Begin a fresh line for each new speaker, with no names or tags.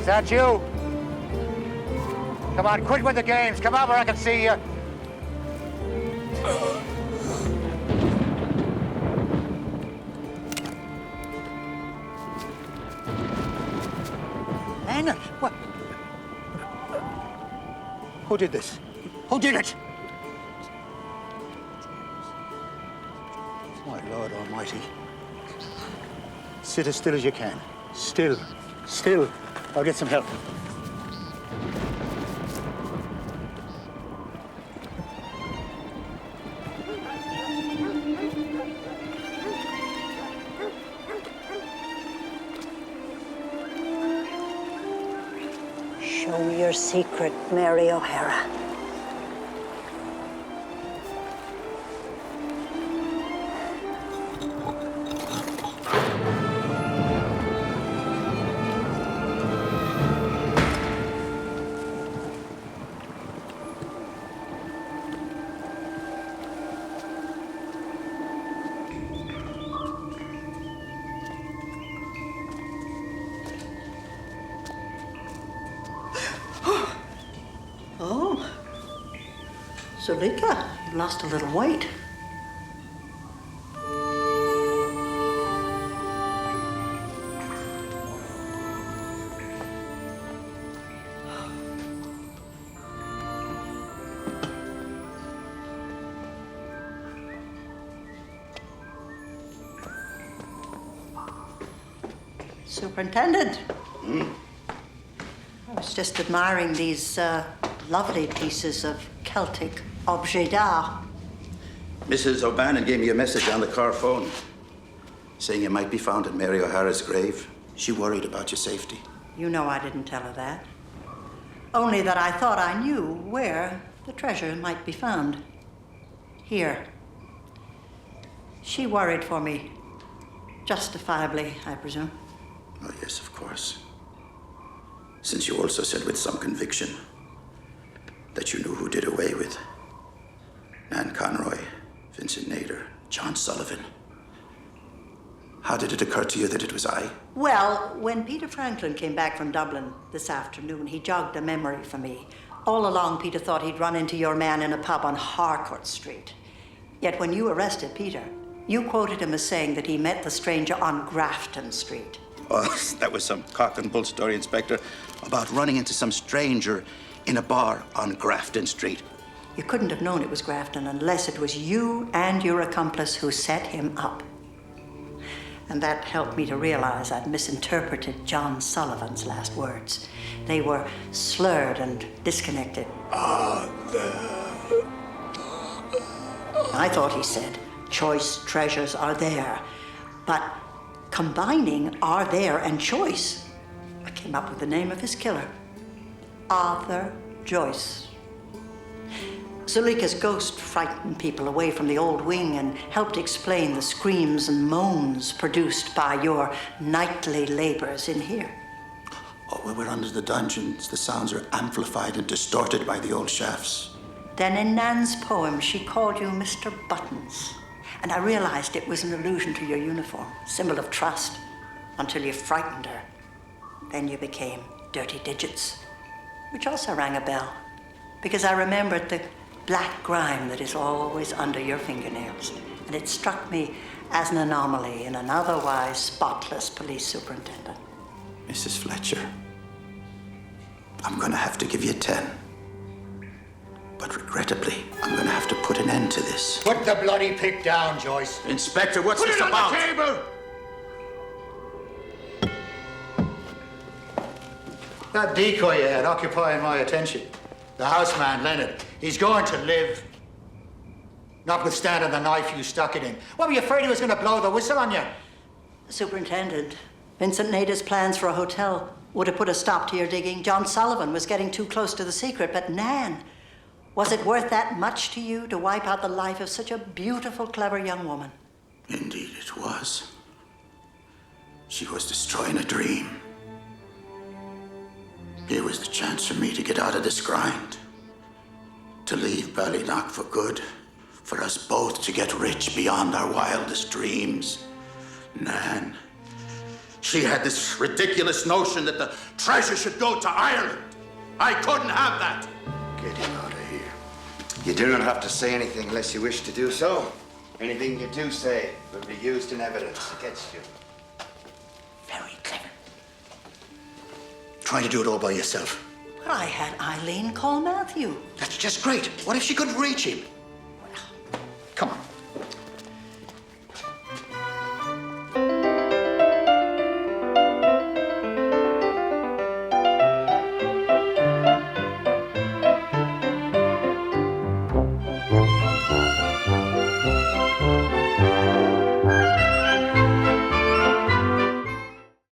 Is that you? Come on, quit with the games. Come out where I can see you. Leonard, what? Who did this? Who did it? My Lord Almighty. Sit as still as you can. Still. Still. I'll get some help.
Show me your secret, Mary O'Hara. Zulika, you lost a little weight. Superintendent. I was just admiring these lovely pieces of Celtic objet d'art.
Mrs. O'Bannon gave me a message on the car phone saying you might be found at Mary O'Hara's grave. She worried about your safety.
You know I didn't tell her that. Only that I thought I knew where the treasure might be found. Here. She worried for me. Justifiably, I presume.
Oh, yes, of course. Since you also said with some conviction that you knew who did away with Nan Conroy, Vincent Nader, John Sullivan. How did it occur to you that it was I?
Well, when Peter Franklin came back from Dublin this afternoon, he jogged a memory for me. All along, Peter thought he'd run into your man in a pub on Harcourt Street. Yet when you arrested Peter, you quoted him as saying that he met the stranger on Grafton Street.
Oh, that was some cock and bull story, Inspector, about running into some stranger in a bar on Grafton Street.
You couldn't have known it was Grafton unless it was you and your accomplice who set him up. And that helped me to realize I'd misinterpreted John Sullivan's last words. They were slurred and disconnected. I thought he said, choice treasures are there. But combining are there and choice, I came up with the name of his killer. Arthur Joyce. Zulika's ghost frightened people away from the old wing and helped explain the screams and moans produced by your nightly labors in here.
Oh, when we're under the dungeons, the sounds are amplified and distorted by the old shafts.
Then in Nan's poem, she called you Mr. Buttons. And I realized it was an allusion to your uniform, symbol of trust, until you frightened her. Then you became Dirty Digits, which also rang a bell, because I remembered the black grime that is always under your fingernails. And it struck me as an anomaly in an otherwise spotless police superintendent.
Mrs. Fletcher, I'm gonna have to give you 10. But regrettably, I'm gonna have to put an end to this.
Put the bloody pick down, Joyce.
Inspector, what's
Put
this
it on
about?
the table! That decoy you had occupying my attention. The houseman, Leonard. He's going to live. Notwithstanding the knife you stuck it in. What, were you afraid he was going to blow the whistle on you?
Superintendent, Vincent Nader's plans for a hotel would have put a stop to your digging. John Sullivan was getting too close to the secret, but Nan, was it worth that much to you to wipe out the life of such a beautiful, clever young woman?
Indeed it was. She was destroying a dream. Here was the chance for me to get out of this grind. To leave Ballynock for good. For us both to get rich beyond our wildest dreams. Nan, She had this ridiculous notion that the treasure should go to Ireland. I couldn't have that.
Get him out of here.
You do not have to say anything unless you wish to do so. Anything you do say will be used in evidence against you.
Very clever. Trying to do it all by yourself.
Well, I had Eileen call Matthew.
That's just great. What if she couldn't reach him?